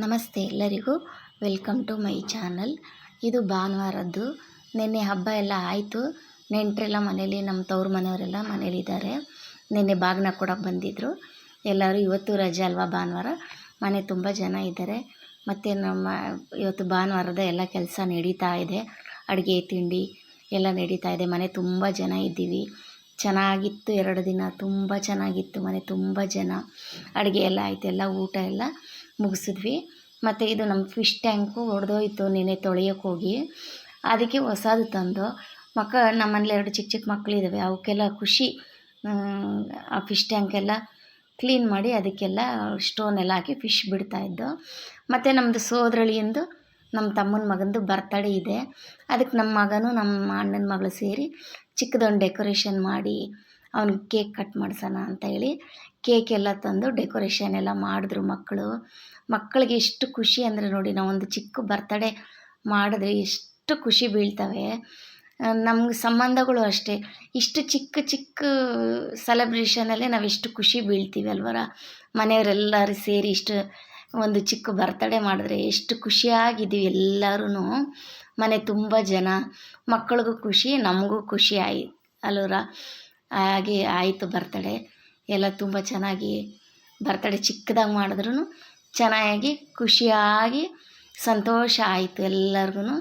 ನಮಸ್ತೆ ಎಲ್ಲರಿಗೂ, welcome to my channel. ಇದು ಭಾನುವಾರದ್ದು. ನಿನ್ನೆ ಹಬ್ಬ ಎಲ್ಲ ಆಯಿತು. ನೆಂಟರೆಲ್ಲ ಮನೇಲಿ, ನಮ್ಮ ತವ್ರ ಮನೆಯವರೆಲ್ಲ ಮನೇಲಿದ್ದಾರೆ. ನಿನ್ನೆ ಬಾಗಿನ ಕೊಡೋಕೆ ಬಂದಿದ್ದರು ಎಲ್ಲರೂ. ಇವತ್ತು ರಜೆ ಅಲ್ವಾ, ಭಾನುವಾರ, ಮನೆ ತುಂಬ ಜನ ಇದ್ದಾರೆ. ಮತ್ತು ಇವತ್ತು ಭಾನುವಾರದ ಎಲ್ಲ ಕೆಲಸ ನಡೀತಾ ಇದೆ. ಅಡುಗೆ ತಿಂಡಿ ಎಲ್ಲ ನಡೀತಾ ಇದೆ. ಮನೆ ತುಂಬ ಜನ ಇದ್ದೀವಿ. ಚೆನ್ನಾಗಿತ್ತು 2 ದಿನ, ತುಂಬ ಚೆನ್ನಾಗಿತ್ತು. ಮನೆ ತುಂಬ ಜನ, ಅಡುಗೆ ಎಲ್ಲ ಆಯಿತು, ಎಲ್ಲ ಊಟ ಎಲ್ಲ ಮುಗಿಸಿದ್ವಿ. ಮತ್ತು ಇದು ನಮ್ಮ ಫಿಶ್ ಟ್ಯಾಂಕು ಒಡೆದೋಯ್ತು ನೆನೆ ತೊಳೆಯೋಕೆ ಹೋಗಿ. ಅದಕ್ಕೆ ಹೊಸದು ತಂದು ನಮ್ಮ ಮನೇಲಿ 2 ಚಿಕ್ಕ ಚಿಕ್ಕ ಮಕ್ಕಳಿದ್ದಾವೆ. ಅವಕ್ಕೆಲ್ಲ ಖುಷಿ. ಆ ಫಿಶ್ ಟ್ಯಾಂಕೆಲ್ಲ ಕ್ಲೀನ್ ಮಾಡಿ ಅದಕ್ಕೆಲ್ಲ ಸ್ಟೋನೆಲ್ಲ ಹಾಕಿ ಫಿಶ್ ಬಿಡ್ತಾಯಿದ್ದು. ಮತ್ತು ನಮ್ಮದು ಸೋದರಳಿಯಂದು ನಮ್ಮ ತಮ್ಮನ ಮಗಂದು ಬರ್ತಡೇ ಇದೆ. ಅದಕ್ಕೆ ನಮ್ಮ ಮಗನೂ ನಮ್ಮ ಅಣ್ಣನ ಮಗಳು ಸೇರಿ ಚಿಕ್ಕದೊಂದು ಡೆಕೋರೇಷನ್ ಮಾಡಿ ಅವ್ನಿಗೆ ಕೇಕ್ ಕಟ್ ಮಾಡಿಸೋಣ ಅಂತ ಹೇಳಿ ಕೇಕ್ ಎಲ್ಲ ತಂದು ಡೆಕೋರೇಷನ್ ಎಲ್ಲ ಮಾಡಿದ್ರು ಮಕ್ಕಳಿಗೆ ಎಷ್ಟು ಖುಷಿ ಅಂದರೆ ನೋಡಿ, ನಾವೊಂದು ಚಿಕ್ಕ ಬರ್ತಡೇ ಮಾಡಿದ್ರೆ ಎಷ್ಟು ಖುಷಿ ಬೀಳ್ತವೆ. ನಮ್ಗೆ ಸಂಬಂಧಗಳು ಅಷ್ಟೇ, ಇಷ್ಟು ಚಿಕ್ಕ ಚಿಕ್ಕ ಸೆಲೆಬ್ರೇಷನಲ್ಲೇ ನಾವು ಎಷ್ಟು ಖುಷಿ ಬೀಳ್ತೀವಿ ಅಲ್ವರ. ಮನೆಯವರೆಲ್ಲರೂ ಸೇರಿ ಇಷ್ಟು ಒಂದು ಚಿಕ್ಕ ಬರ್ತಡೇ ಮಾಡಿದ್ರೆ ಎಷ್ಟು ಖುಷಿಯಾಗಿದ್ದೀವಿ ಎಲ್ಲರೂ. ಮನೆ ತುಂಬ ಜನ, ಮಕ್ಕಳಿಗೂ ಖುಷಿ, ನಮಗೂ ಖುಷಿ ಅಲ್ವರ. ಹಾಗೆ ಆಯಿತು ಬರ್ತಡೇ ಎಲ್ಲ. ತುಂಬ ಚೆನ್ನಾಗಿ ಬರ್ತಡೇ ಚಿಕ್ಕದಾಗಿ ಮಾಡಿದ್ರೂ ಚೆನ್ನಾಗಿ ಖುಷಿಯಾಗಿ ಸಂತೋಷ ಆಯಿತು ಎಲ್ಲರಿಗೂ.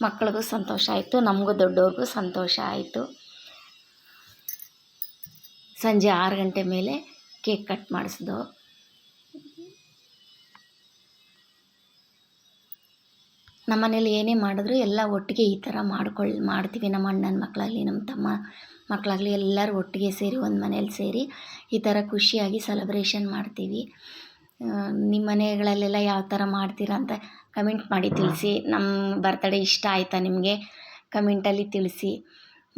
ಮಕ್ಕಳಿಗೂ ಸಂತೋಷ ಆಯಿತು, ನಮಗೂ ದೊಡ್ಡವ್ರಿಗೂ ಸಂತೋಷ ಆಯಿತು. ಸಂಜೆ 6 ಗಂಟೆ ಮೇಲೆ ಕೇಕ್ ಕಟ್ ಮಾಡಿಸ್ದು. ನಮ್ಮ ಮನೇಲಿ ಏನೇ ಮಾಡಿದ್ರು ಎಲ್ಲ ಒಟ್ಟಿಗೆ ಈ ಥರ ಮಾಡ್ತೀವಿ. ನಮ್ಮ ಅಣ್ಣನ ಮಕ್ಕಳಾಗಲಿ, ನಮ್ಮ ತಮ್ಮ ಮಕ್ಕಳಾಗಲಿ, ಎಲ್ಲರೂ ಒಟ್ಟಿಗೆ ಸೇರಿ ಒಂದು ಮನೇಲಿ ಸೇರಿ ಈ ಥರ ಖುಷಿಯಾಗಿ ಸೆಲೆಬ್ರೇಷನ್ ಮಾಡ್ತೀವಿ. ನಿಮ್ಮ ಮನೆಗಳಲ್ಲೆಲ್ಲ ಯಾವ ಥರ ಮಾಡ್ತೀರಾ ಅಂತ ಕಮೆಂಟ್ ಮಾಡಿ ತಿಳಿಸಿ. ನಮ್ಮ ಬರ್ತಡೇ ಇಷ್ಟ ಆಯಿತಾ ನಿಮಗೆ, ಕಮೆಂಟಲ್ಲಿ ತಿಳಿಸಿ.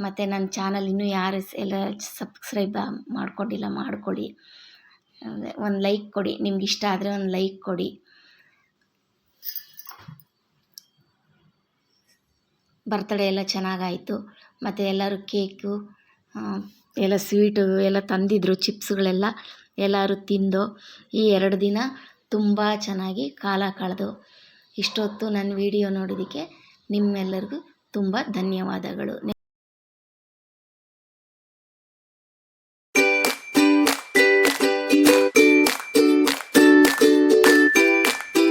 ಮತ್ತು ನನ್ನ ಚಾನಲ್ ಇನ್ನೂ ಯಾರು ಎಲ್ಲ ಸಬ್ಸ್ಕ್ರೈಬ್ ಮಾಡ್ಕೊಂಡಿಲ್ಲ ಮಾಡ್ಕೊಳ್ಳಿ. ಒಂದು ಲೈಕ್ ಕೊಡಿ, ನಿಮ್ಗೆ ಇಷ್ಟ ಆದರೆ ಒಂದು ಲೈಕ್ ಕೊಡಿ. ಬರ್ತಡೇ ಎಲ್ಲ ಚೆನ್ನಾಗಾಯಿತು. ಮತ್ತು ಎಲ್ಲರೂ ಕೇಕು ಎಲ್ಲ ಸ್ವೀಟು ಎಲ್ಲ ತಂದಿದ್ದರು, ಚಿಪ್ಸ್ಗಳೆಲ್ಲ ಎಲ್ಲರೂ ತಿಂದು ಈ 2 ದಿನ ತುಂಬ ಚೆನ್ನಾಗಿ ಕಾಲ ಕಳೆದು. ಇಷ್ಟೊತ್ತು ನನ್ನ ವಿಡಿಯೋ ನೋಡೋದಕ್ಕೆ ನಿಮ್ಮೆಲ್ಲರಿಗೂ ತುಂಬ ಧನ್ಯವಾದಗಳು.